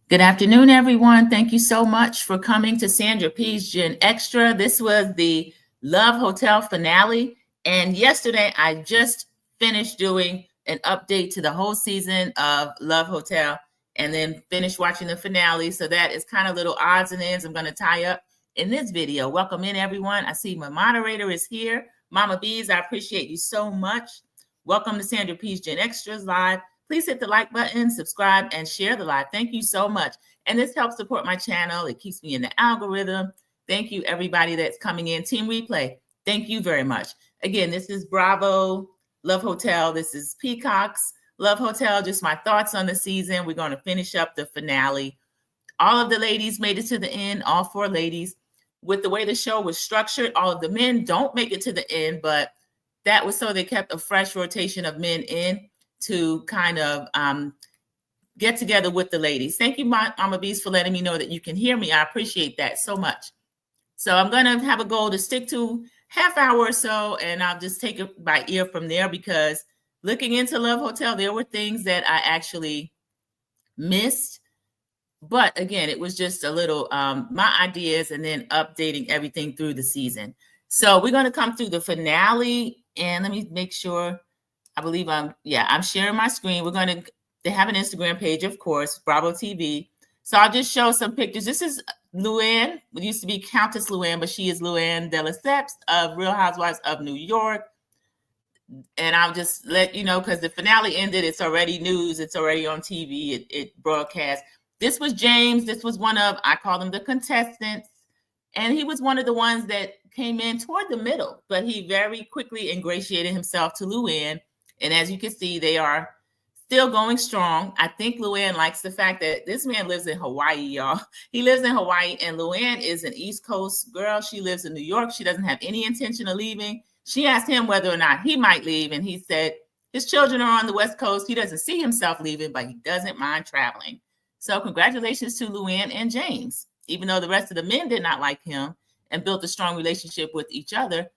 Good afternoon, everyone. Thank you so much for coming to Sandra P's Gen Extra. This was the Love Hotel finale. And yesterday, I just finished doing an update to the whole season of Love Hotel and then finished watching the finale. So that is kind of little odds and ends I'm going to tie up in this video. Welcome in, everyone. I see my moderator is here. Mama Bees, I appreciate you so much. Welcome to Sandra P's Gen Extras Live. Please hit the like button, subscribe, and share the live. Thank you so much. And this helps support my channel. It keeps me in the algorithm. Thank you, everybody that's coming in. Team Replay, thank you very much. Again, this is Bravo Love Hotel. This is Peacock's Love Hotel. Just my thoughts on the season. We're going to finish up the finale. All of the ladies made it to the end, all 4 ladies. With the way the show was structured, all of the men don't make it to the end, but that was so they kept a fresh rotation of men in to kind of get together with the ladies. Thank you, Mama Beast, for letting me know that you can hear me. I appreciate that so much. So I'm going to have a goal to stick to half hour or so, and I'll just take it by ear from there, because looking into Love Hotel, there were things that I actually missed. But again, it was just a little my ideas and then updating everything through the season. So we're going to come through the finale, and let me make sure. I believe I'm sharing my screen. They have an Instagram page, of course, Bravo TV. So I'll just show some pictures. This is Luann. It used to be Countess Luann, but she is Luann de Lesseps of Real Housewives of New York. And I'll just let you know, because the finale ended. It's already news. It's already on TV. It broadcast. This was James. This was one of, I call them the contestants. And he was one of the ones that came in toward the middle, but he very quickly ingratiated himself to Luann. And as you can see, they are still going strong. I think Luann likes the fact that this man lives in Hawaii, y'all. He lives in Hawaii, and Luann is an East Coast girl. She lives in New York. She doesn't have any intention of leaving. She asked him whether or not he might leave, and he said his children are on the West Coast. He doesn't see himself leaving, but he doesn't mind traveling. So congratulations to Luann and James. Even though the rest of the men did not like him and built a strong relationship with each other,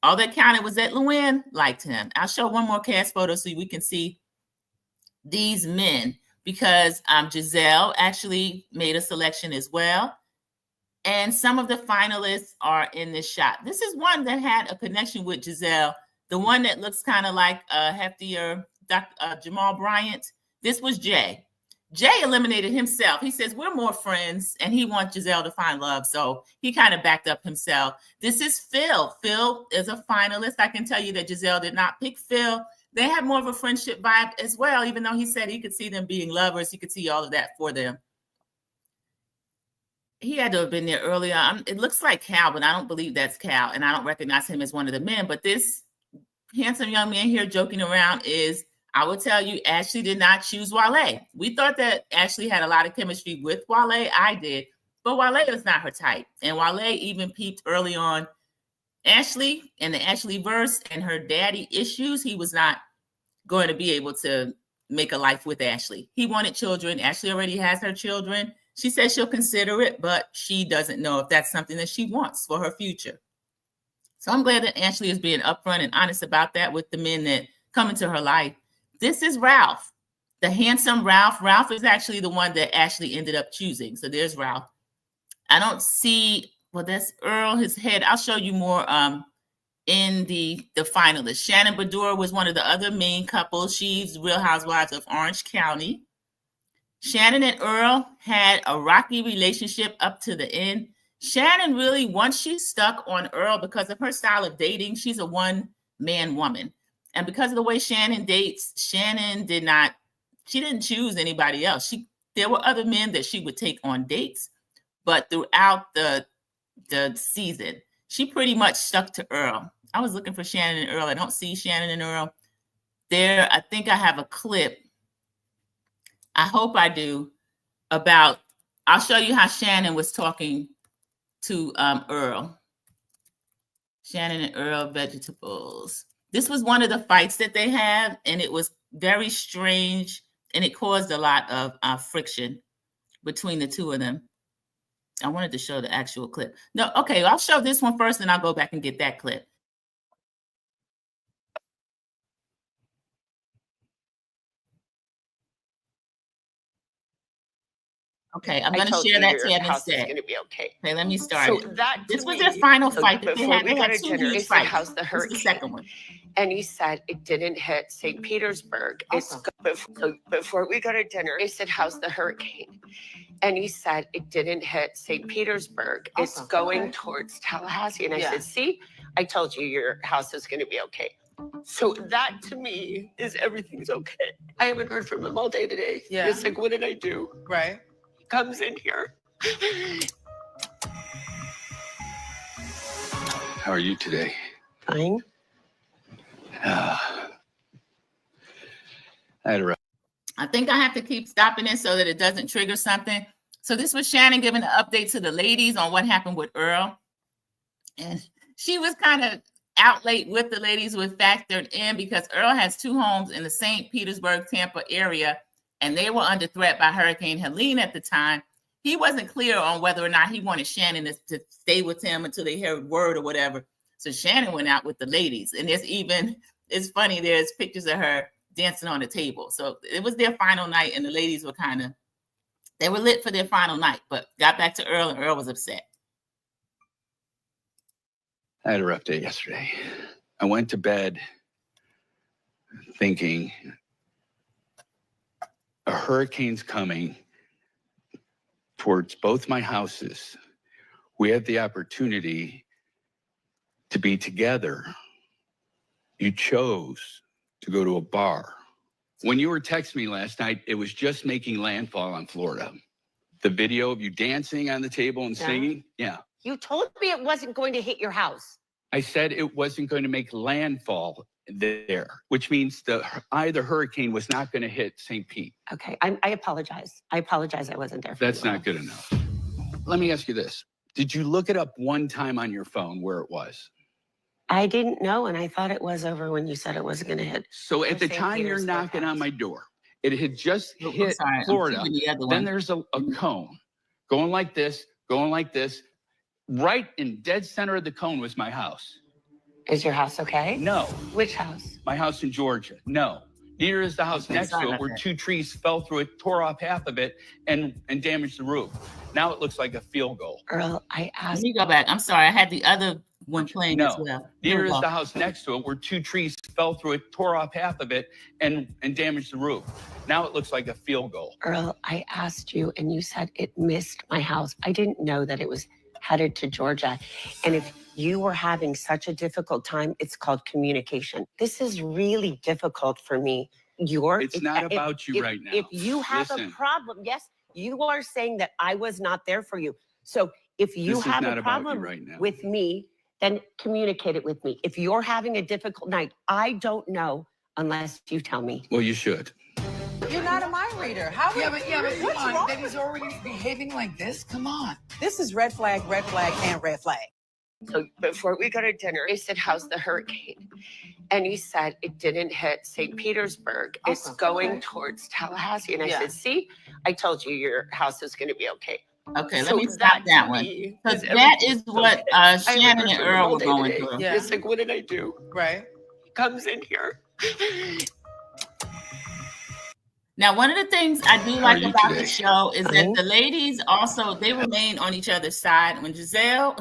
all that counted was that Luann liked him. I'll show one more cast photo so we can see these men, because Giselle actually made a selection as well. And some of the finalists are in this shot. This is one that had a connection with Giselle, the one that looks kind of like a heftier Jamal Bryant. This was Jay. Jay eliminated himself. He says, we're more friends, and he wants Giselle to find love. So he kind of backed up himself. This is Phil. Phil is a finalist. I can tell you that Giselle did not pick Phil. They have more of a friendship vibe as well, even though he said he could see them being lovers. He could see all of that for them. He had to have been there earlier. It looks like Cal, but I don't believe that's Cal, and I don't recognize him as one of the men. But this handsome young man here joking around is, I will tell you, Ashley did not choose Wale. We thought that Ashley had a lot of chemistry with Wale. I did. But Wale is not her type. And Wale even peeped early on Ashley and the Ashley verse and her daddy issues. He was not going to be able to make a life with Ashley. He wanted children. Ashley already has her children. She says she'll consider it, but she doesn't know if that's something that she wants for her future. So I'm glad that Ashley is being upfront and honest about that with the men that come into her life. This is Ralph, the handsome Ralph. Ralph is actually the one that Ashley ended up choosing. So there's Ralph. I don't see, well, that's Earl, his head. I'll show you more in the finalists. Shannon Bedour was one of the other main couples. She's Real Housewives of Orange County. Shannon and Earl had a rocky relationship up to the end. Shannon really, once she stuck on Earl because of her style of dating, she's a one-man woman. And because of the way Shannon dates, Shannon didn't choose anybody else. There were other men that she would take on dates, but throughout the season, she pretty much stuck to Earl. I was looking for Shannon and Earl. I don't see Shannon and Earl there. I think I have a clip. I hope I do. I'll show you how Shannon was talking to Earl. Shannon and Earl vegetables. This was one of the fights that they had, and it was very strange, and it caused a lot of friction between the two of them. I wanted to show the actual clip. No, okay, I'll show this one first, and I'll go back and get that clip. Okay, I'm going to share that tab instead. Going to be okay. Okay, let me start So it. that This was their final fight that before we got had to two dinner, huge he said, fights. "How's the This is hurricane?" the second one. And he said it didn't hit St. Petersburg. Before we go to dinner, he said, "How's the hurricane?" And he said it didn't hit St. Petersburg. It's going towards Tallahassee. And I said, "See, I told you your house is going to be okay." So that to me is everything's okay. I haven't heard from him all day today. Yeah. It's like, what did I do? Right. He comes in here. How are you today? Fine. I had a rough. I think I have to keep stopping it so that it doesn't trigger something. So this was Shannon giving an update to the ladies on what happened with Earl. And she was kind of out late with the ladies with factored in because Earl has two homes in the St. Petersburg, Tampa area, and they were under threat by Hurricane Helene at the time. He wasn't clear on whether or not he wanted Shannon to stay with him until they heard word or whatever. So Shannon went out with the ladies. And it's funny, there's pictures of her dancing on the table. So it was their final night, and the ladies were they were lit for their final night, but got back to Earl, and Earl was upset. I had a rough day yesterday. I went to bed thinking a hurricane's coming towards both my houses. We had the opportunity to be together. You chose to go to a bar. When you were texting me last night, it was just making landfall on Florida. The video of you dancing on the table and singing, yeah. You told me it wasn't going to hit your house. I said it wasn't going to make landfall there, which means either hurricane was not going to hit St. Pete. Okay, I apologize. I apologize I wasn't there for That's you. not good enough. Let me ask you this. Did you look it up one time on your phone where it was? I didn't know, and I thought it was over when you said it wasn't going to hit. So at the St. time you're Petersburg knocking on house. my door, it had just I'm hit sorry, I'm Florida. keeping the other Then one. there's a cone going like this. Right in dead center of the cone was my house. Is your house okay? No. Which house? My house in Georgia. No. Neither is the house next to it, where two trees fell through it, tore off half of it, and damaged the roof. Now it looks like a field goal. Earl, I Let asked. me go back. I'm sorry. I had the other one playing as No. well. Neither is the house next to it, where two trees fell through it, tore off half of it, and damaged the roof. Now it looks like a field goal. Earl, I asked you, and you said it missed my house. I didn't know that it was headed to Georgia. And if you were having such a difficult time, it's called communication. This is really difficult for me. It's not about you right now. If you have a problem, yes, you are saying that I was not there for you. So if you have a problem with me, then communicate it with me. If you're having a difficult night, I don't know unless you tell me. Well, you should. You're not a mind reader. How? Yeah, but what's come on. wrong? That he's already behaving like this? Come on. This is red flag, and red flag. So before we go to dinner, he said, "How's the hurricane?" And he said it didn't hit St. Petersburg. It's going towards Tallahassee. And I said, "See, I told you your house is going to be okay." Okay, So let me stop that one. Because that is what Shannon and Earl were going through. Yeah. It's like, what did I do? Right. He comes in here. Now, one of the things I do like you about today? the show is that the ladies also, they remain on each other's side. When Giselle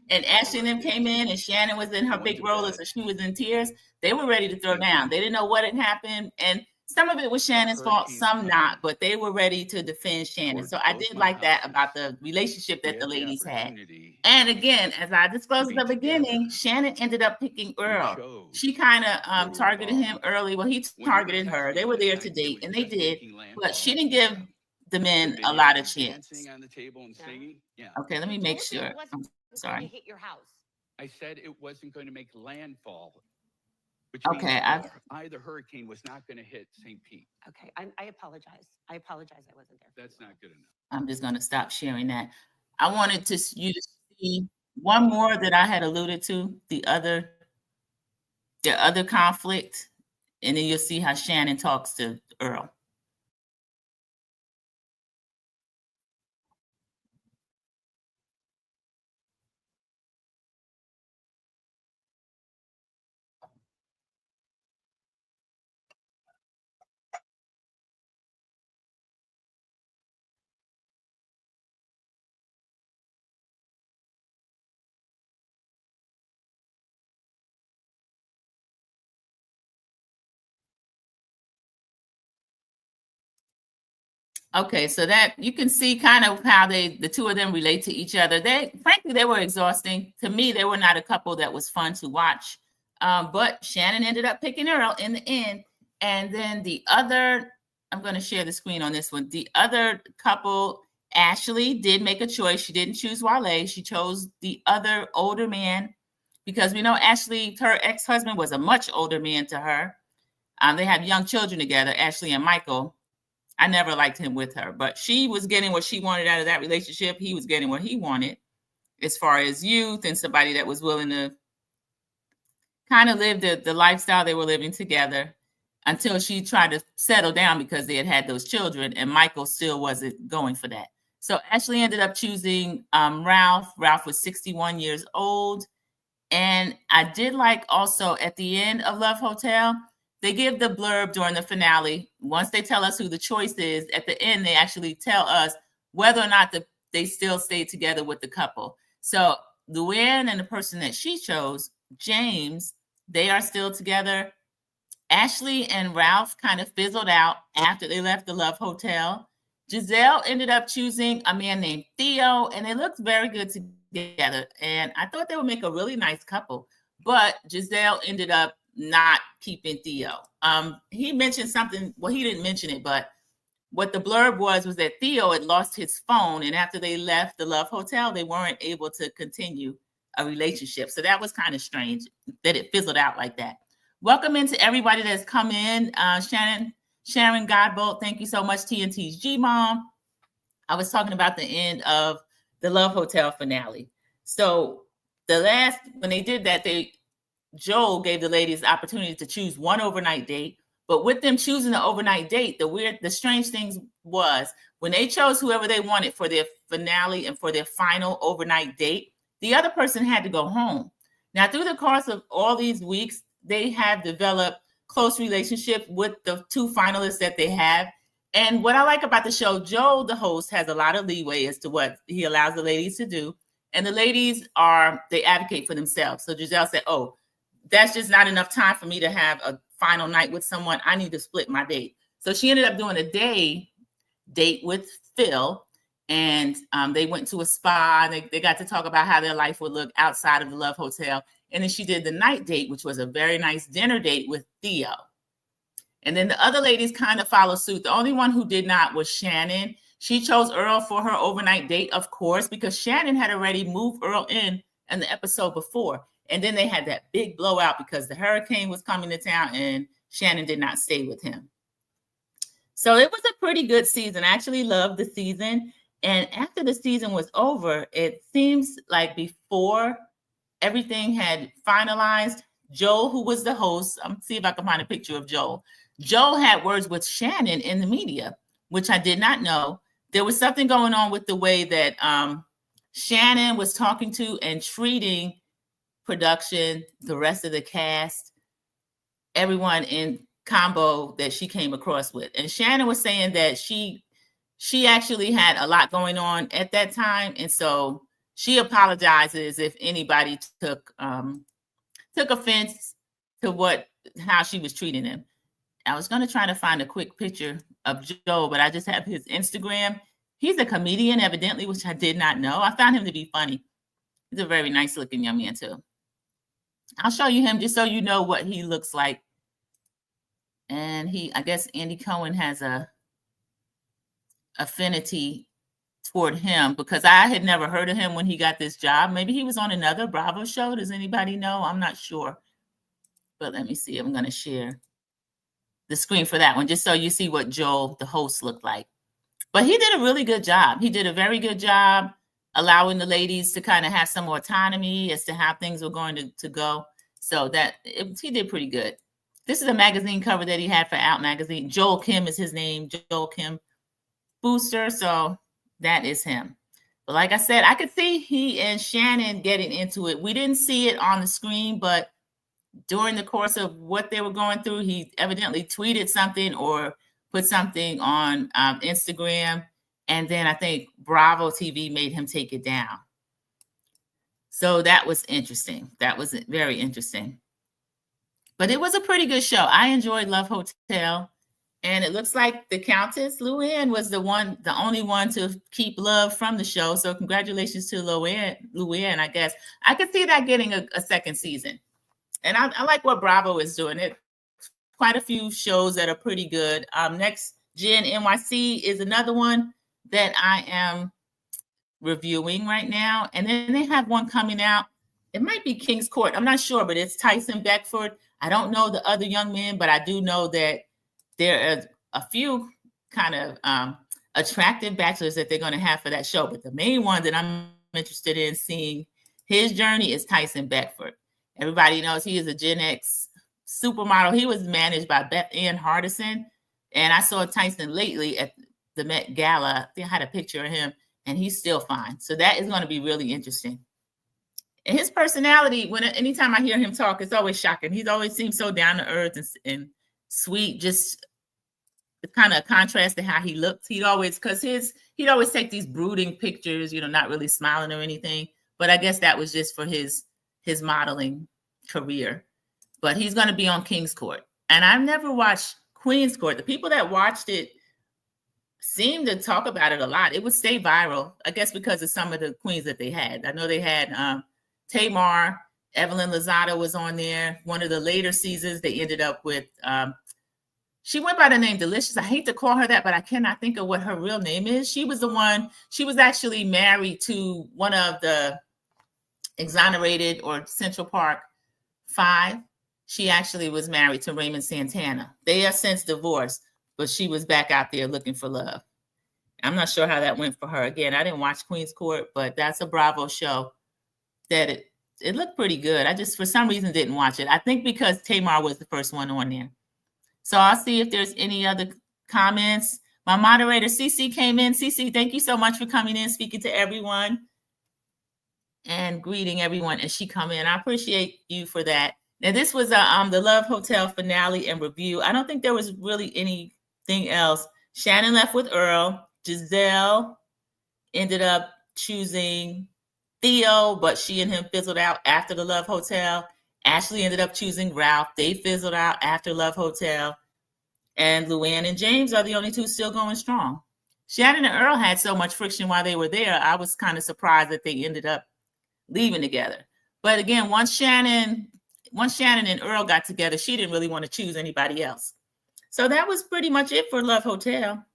and Ashley and them came in and Shannon was in her big roller, so she was in tears, they were ready to throw down. They didn't know what had happened. And some of it was Shannon's fault, some not, but they were ready to defend Shannon. So I did like that about the relationship that the ladies had. And again, as I disclosed at the beginning, Shannon ended up picking Earl. She kind of targeted him early. Well, he targeted her. They were there to date, and they did, but she didn't give the men a lot of chance. Okay, let me make sure. I'm sorry. Hit your house. I said it wasn't going to make landfall. Which Okay, either hurricane was not going to hit St. Pete. Okay, I apologize. I apologize I wasn't there. That's not good enough. I'm just going to stop sharing that. I wanted you to see one more that I had alluded to, the other conflict, and then you'll see how Shannon talks to Earl. Okay, so that you can see kind of how the two of them relate to each other. Frankly, they were exhausting. To me, they were not a couple that was fun to watch. But Shannon ended up picking Earl in the end. And then the other, I'm going to share the screen on this one. The other couple, Ashley, did make a choice. She didn't choose Wale. She chose the other older man because we know Ashley, her ex-husband, was a much older man to her. They had young children together, Ashley and Michael. I never liked him with her, but she was getting what she wanted out of that relationship. He was getting what he wanted as far as youth and somebody that was willing to kind of live the lifestyle they were living together until she tried to settle down because they had those children, and Michael still wasn't going for that. So Ashley ended up choosing Ralph. Ralph was 61 years old. And I did like also at the end of Love Hotel, they give the blurb during the finale. Once they tell us who the choice is, at the end, they actually tell us whether or not they still stayed together with the couple. So Luann and the person that she chose, James, they are still together. Ashley and Ralph kind of fizzled out after they left the Love Hotel. Giselle ended up choosing a man named Theo, and they looked very good together. And I thought they would make a really nice couple. But Giselle ended up not keeping Theo. He mentioned something, well, he didn't mention it, but what the blurb was that Theo had lost his phone, and after they left the Love Hotel, they weren't able to continue a relationship. So that was kind of strange that it fizzled out like that. Welcome into everybody that's come in. Sharon Godbolt, thank you so much. TNT's G-Mom. I was talking about the end of the Love Hotel finale. So when they did that, Joel gave the ladies the opportunity to choose one overnight date. But with them choosing the overnight date, the strange things was when they chose whoever they wanted for their finale and for their final overnight date, the other person had to go home. Now, through the course of all these weeks, they have developed close relationship with the two finalists that they have. And what I like about the show, Joel, the host, has a lot of leeway as to what he allows the ladies to do. And the ladies they advocate for themselves. So Giselle said, oh, that's just not enough time for me to have a final night with someone. I need to split my date. So she ended up doing a day date with Phil, and they went to a spa. They got to talk about how their life would look outside of the Love Hotel. And then she did the night date, which was a very nice dinner date with Theo. And then the other ladies kind of followed suit. The only one who did not was Shannon. She chose Earl for her overnight date, of course, because Shannon had already moved Earl in the episode before. And then they had that big blowout because the hurricane was coming to town and Shannon did not stay with him. So it was a pretty good season. I actually loved the season. And after the season was over, it seems like before everything had finalized, Joel, who was the host, I'm see if I can find a picture of Joel. Joel had words with Shannon in the media, which I did not know. There was something going on with the way that Shannon was talking to and treating production, the rest of the cast, everyone in combo that she came across with. And Shannon was saying that she actually had a lot going on at that time. And so she apologizes if anybody took offense to how she was treating him. I was going to try to find a quick picture of Joe, but I just have his Instagram. He's a comedian, evidently, which I did not know. I found him to be funny. He's a very nice looking young man too. I'll show you him just so you know what he looks like. And I guess Andy Cohen has a affinity toward him because I had never heard of him when he got this job. Maybe he was on another Bravo show. Does anybody know? I'm not sure. But let me see. I'm going to share the screen for that one just so you see what Joel, the host, looked like. But he did a really good job. He did a very good job allowing the ladies to kind of have some autonomy as to how things were going to go. So he did pretty good. This is a magazine cover that he had for Out Magazine. Joel Kim is his name, Joel Kim Booster. So that is him. But like I said, I could see he and Shannon getting into it. We didn't see it on the screen, but during the course of what they were going through, he evidently tweeted something or put something on Instagram. And then I think Bravo TV made him take it down. So that was interesting. That was very interesting. But it was a pretty good show. I enjoyed Love Hotel. And it looks like the Countess Luann was the only one to keep love from the show. So congratulations to Luann, I guess. I could see that getting a second season. And I like what Bravo is doing. It quite a few shows that are pretty good. Next Gen NYC is another one that I am reviewing right now. And then they have one coming out. It might be King's Court. I'm not sure, but it's Tyson Beckford. I don't know the other young men, but I do know that there are a few kind of attractive bachelors that they're going to have for that show. But the main one that I'm interested in seeing his journey is Tyson Beckford. Everybody knows he is a Gen X supermodel. He was managed by Beth Ann Hardison. And I saw Tyson lately at the Met Gala. They had a picture of him, and he's still fine. So that is going to be really interesting. And his personality, anytime I hear him talk, it's always shocking. He's always seems so down to earth and sweet, just kind of a contrast to how he looks. He'd always take these brooding pictures, not really smiling or anything. But I guess that was just for his modeling career. But he's going to be on King's Court. And I've never watched Queen's Court. The people that watched it seemed to talk about it a lot. It would stay viral, I guess, because of some of the queens that they had. I know they had Tamar, Evelyn Lozada was on there. One of the later seasons, they ended up with, she went by the name Delicious. I hate to call her that, but I cannot think of what her real name is. She was actually married to one of the exonerated or Central Park 5. She actually was married to Raymond Santana. They have since divorced, but she was back out there looking for love. I'm not sure how that went for her. Again, I didn't watch Queen's Court, but that's a Bravo show that it looked pretty good. I just, for some reason, didn't watch it. I think because Tamar was the first one on there. So I'll see if there's any other comments. My moderator, Cece, came in. Cece, thank you so much for coming in, speaking to everyone and greeting everyone as she come in. I appreciate you for that. Now, this was the Love Hotel finale and review. I don't think there was really anything else. Shannon left with Earl. Giselle ended up choosing Theo, but she and him fizzled out after the Love Hotel. Ashley ended up choosing Ralph. They fizzled out after Love Hotel. And Luann and James are the only two still going strong. Shannon and Earl had so much friction while they were there. I was kind of surprised that they ended up leaving together. But again, once Shannon and Earl got together, she didn't really want to choose anybody else. So that was pretty much it for Love Hotel.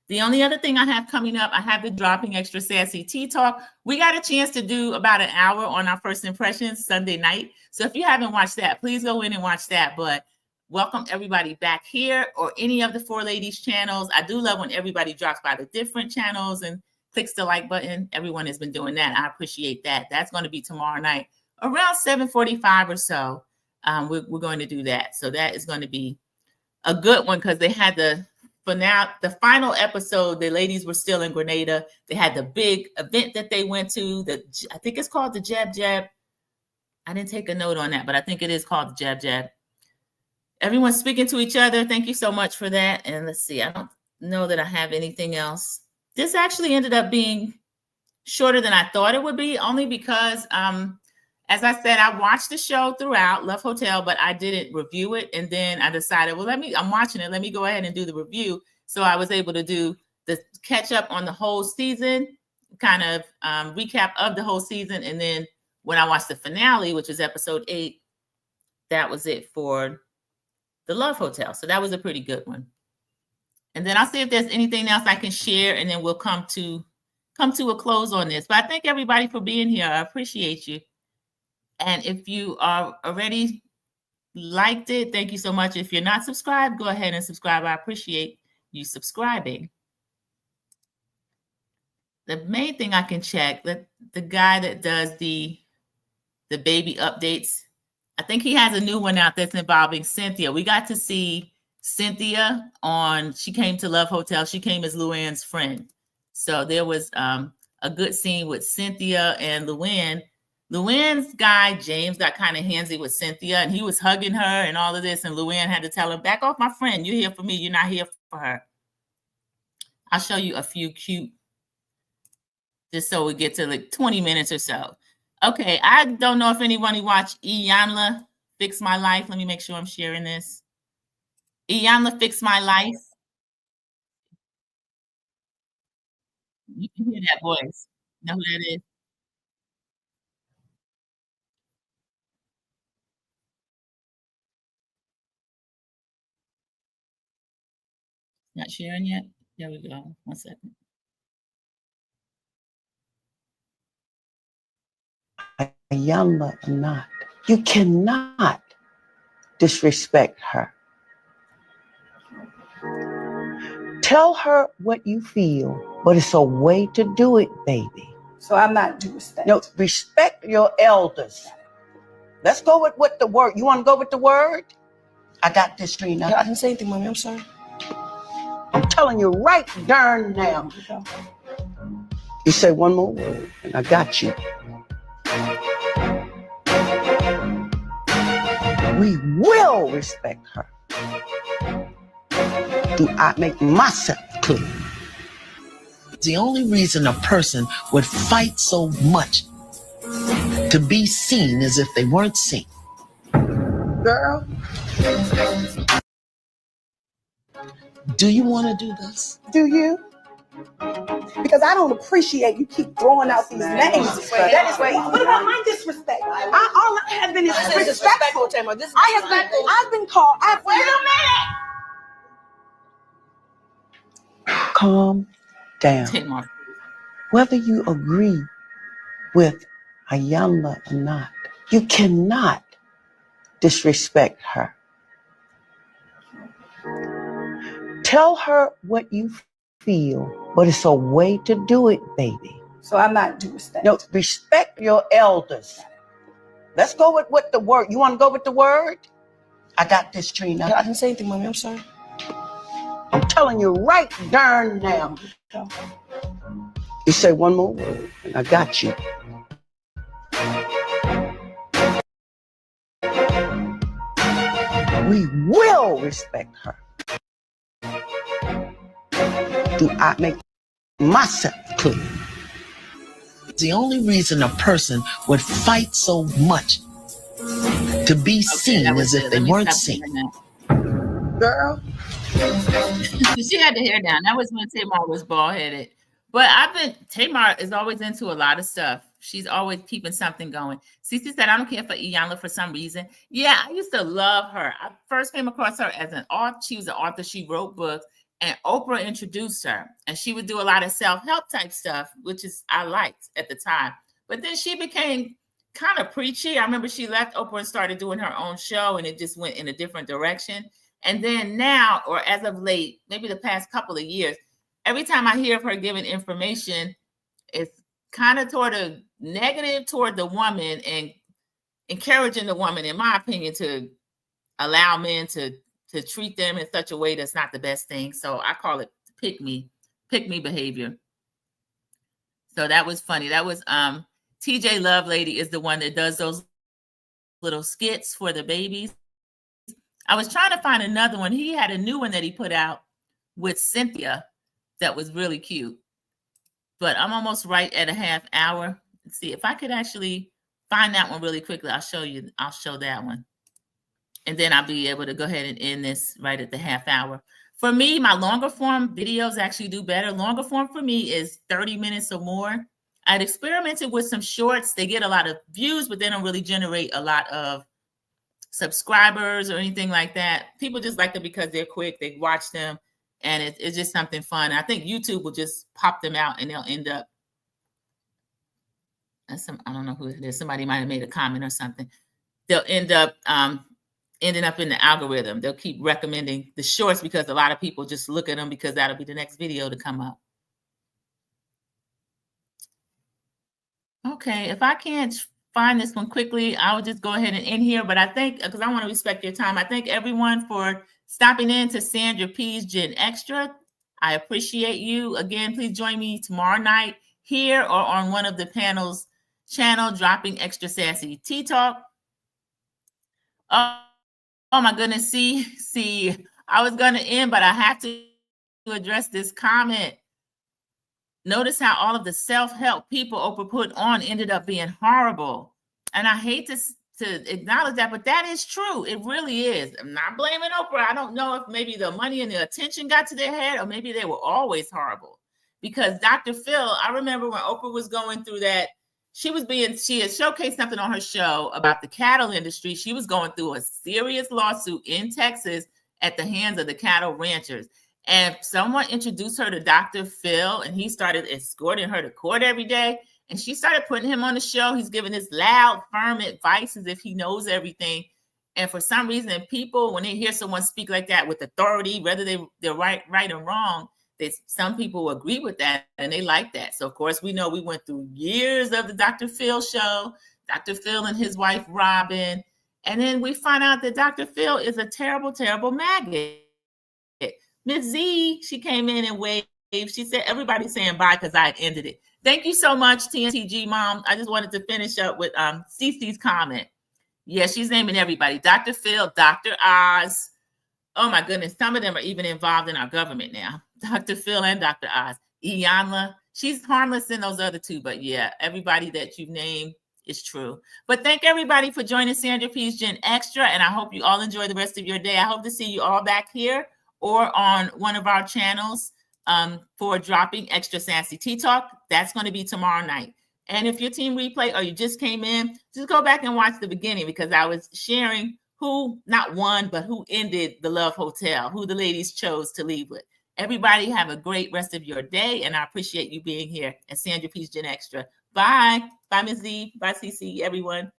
The only other thing I have coming up, I have the Dropping Extra Sassy Tea Talk. We got a chance to do about an hour on our first impressions Sunday night. So if you haven't watched that, please go in and watch that. But welcome everybody back here or any of the Four Ladies channels. I do love when everybody drops by the different channels and clicks the like button. Everyone has been doing that. I appreciate that. That's going to be tomorrow night around 7:45 or so. We're going to do that. So that is going to be a good one because they had the final episode. The ladies were still in Grenada. They had the big event that they went to. I think it's called the Jab Jab. I didn't take a note on that, but I think it is called the Jab Jab. Everyone's speaking to each other. Thank you so much for that. And let's see. I don't know that I have anything else. This actually ended up being shorter than I thought it would be, only because as I said, I watched the show throughout, Love Hotel, but I didn't review it. And then I decided, well, I'm watching it. Let me go ahead and do the review. So I was able to do the catch up on the whole season, kind of recap of the whole season. And then when I watched the finale, which was episode 8, that was it for the Love Hotel. So that was a pretty good one. And then I'll see if there's anything else I can share, and then we'll come to a close on this. But I thank everybody for being here. I appreciate you. And if you are already liked it, thank you so much. If you're not subscribed, go ahead and subscribe. I appreciate you subscribing. The main thing I can check, that the guy that does the baby updates, I think he has a new one out that's involving Cynthia. We got to see Cynthia she came to Love Hotel. She came as Luann's friend. So there was a good scene with Cynthia and Luann. Luann's guy, James, got kind of handsy with Cynthia, and he was hugging her and all of this, and Luann had to tell him, back off my friend. You're here for me. You're not here for her. I'll show you a few cute, just so we get to like 20 minutes or so. Okay, I don't know if anyone watched Iyanla Fix My Life. Let me make sure I'm sharing this. Iyanla Fix My Life. You can hear that voice. Know who that is? Not sharing yet? There we go. 1 second. Iyanla or not, you cannot disrespect her. Tell her what you feel, but it's a way to do it, baby. So I'm not due respect. No, respect your elders. Let's go with what the word. You want to go with the word? I got this, Trina. I didn't say anything, Mommy. I'm sorry. I'm telling you right darn now. You say one more word, and I got you. We will respect her. Do I make myself clear? The only reason a person would fight so much to be seen is if they weren't seen. Girl, do you want to do this? Do you? Because I don't appreciate you keep throwing out these names. That is right. What about my disrespect? All I have been is disrespectful. I've been called. Wait a minute. Calm down. Tamar. Whether you agree with Iyanla or not, you cannot disrespect her. Tell her what you feel, but it's a way to do it, baby. So I'm not due respect. No, respect your elders. Let's go with what the word. You want to go with the word? I got this, Trina. I didn't say anything, Mommy. I'm sorry. I'm telling you right darn now. You say one more word, and I got you. We will respect her. Do I make myself clear? The only reason a person would fight so much to be seen that is was if it. they Let me weren't stop seen. doing that. Girl, She had the hair down. That was when Tamar was bald headed. But Tamar is always into a lot of stuff. She's always keeping something going. Cece said, I don't care for Iyanla for some reason. Yeah, I used to love her. I first came across her as an author. She was an author. She wrote books. And Oprah introduced her. And she would do a lot of self-help type stuff, which I liked at the time. But then she became kind of preachy. I remember she left Oprah and started doing her own show, and it just went in a different direction. And then now, or as of late, maybe the past couple of years, every time I hear of her giving information, it's kind of toward a negative toward the woman and encouraging the woman, in my opinion, to allow men to treat them in such a way that's not the best thing. So I call it pick me behavior. So that was funny. That was TJ Lovelady is the one that does those little skits for the babies. I was trying to find another one. He had a new one that he put out with Cynthia that was really cute. But I'm almost right at a half hour. Let's see if I could actually find that one really quickly. I'll show that one. And then I'll be able to go ahead and end this right at the half hour. For me, my longer form videos actually do better. Longer form for me is 30 minutes or more. I'd experimented with some shorts. They get a lot of views, but they don't really generate a lot of subscribers or anything like that. People just like them because they're quick. They watch them, and it's just something fun. I think YouTube will just pop them out, and they'll end up. I don't know who it is. Somebody might have made a comment or something. They'll end up ending up in the algorithm. They'll keep recommending the shorts because a lot of people just look at them because that'll be the next video to come up. Okay, if I can't find this one quickly, I will just go ahead and end here. But I think, because I want to respect your time, I thank everyone for stopping in to Sandra P's Gen Extra. I appreciate you. Again, please join me tomorrow night here or on one of the panels channel, Dropping Extra Sassy Tea Talk. Oh my goodness, see, I was going to end, but I have to address this comment. Notice how all of the self-help people Oprah put on ended up being horrible. And I hate to acknowledge that, but that is true. It really is. I'm not blaming Oprah. I don't know if maybe the money and the attention got to their head, or maybe they were always horrible. Because Dr. Phil, I remember when Oprah was going through that, she had showcased something on her show about the cattle industry. She was going through a serious lawsuit in Texas at the hands of the cattle ranchers. And someone introduced her to Dr. Phil, and he started escorting her to court every day. And she started putting him on the show. He's giving this loud, firm advice as if he knows everything. And for some reason, people, when they hear someone speak like that with authority, whether they're right or wrong, some people agree with that and they like that. So, of course, we know we went through years of the Dr. Phil show, Dr. Phil and his wife, Robin. And then we find out that Dr. Phil is a terrible, terrible maggot. Miss Z, she came in and waved. She said, everybody's saying bye because I ended it. Thank you so much, TNTG Mom. I just wanted to finish up with Cece's comment. Yeah, she's naming everybody. Dr. Phil, Dr. Oz. Oh, my goodness. Some of them are even involved in our government now. Dr. Phil and Dr. Oz. Iyanla. She's harmless in those other two. But, yeah, everybody that you've named is true. But thank everybody for joining Sandra P's Gen Extra. And I hope you all enjoy the rest of your day. I hope to see you all back here or on one of our channels for dropping Extra Sassy Tea Talk. That's going to be tomorrow night. And if your team replay or you just came in, just go back and watch the beginning, because I was sharing who not won, but who ended the Love Hotel, who the ladies chose to leave with. Everybody have a great rest of your day, and I appreciate you being here at Sandra P's Gen Extra. Bye. Bye, Ms. Z. Bye, CC, everyone.